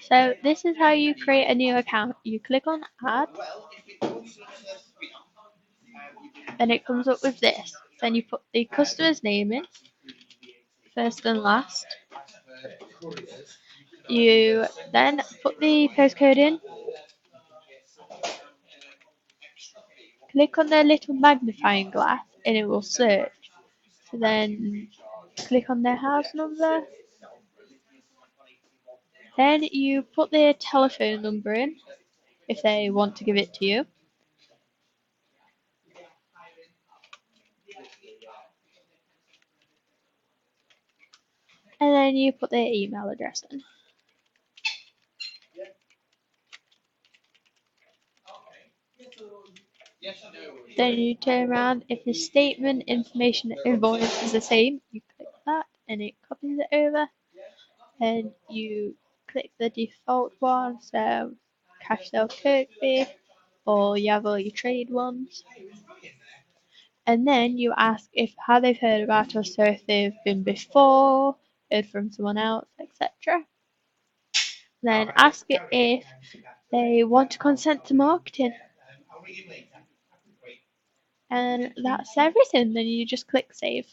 So this is how you create a new account. You click on add, then it comes up with this. Then you put the customer's name in, first and last. You then put the postcode in, click on the little magnifying glass and it will search. So then click on their house number. Then you put their telephone number in if they want to give it to you. And then you put their email address in. Then you turn around. If the statement, information, invoice is the same, you click that and it copies it over. And you click the default one, so cash sale Kirkby, or you have all your trade ones. And then you ask if how they've heard about us, so if they've been before, heard from someone else, etc. Then ask it if they want to consent to marketing. And that's everything. Then you just click save.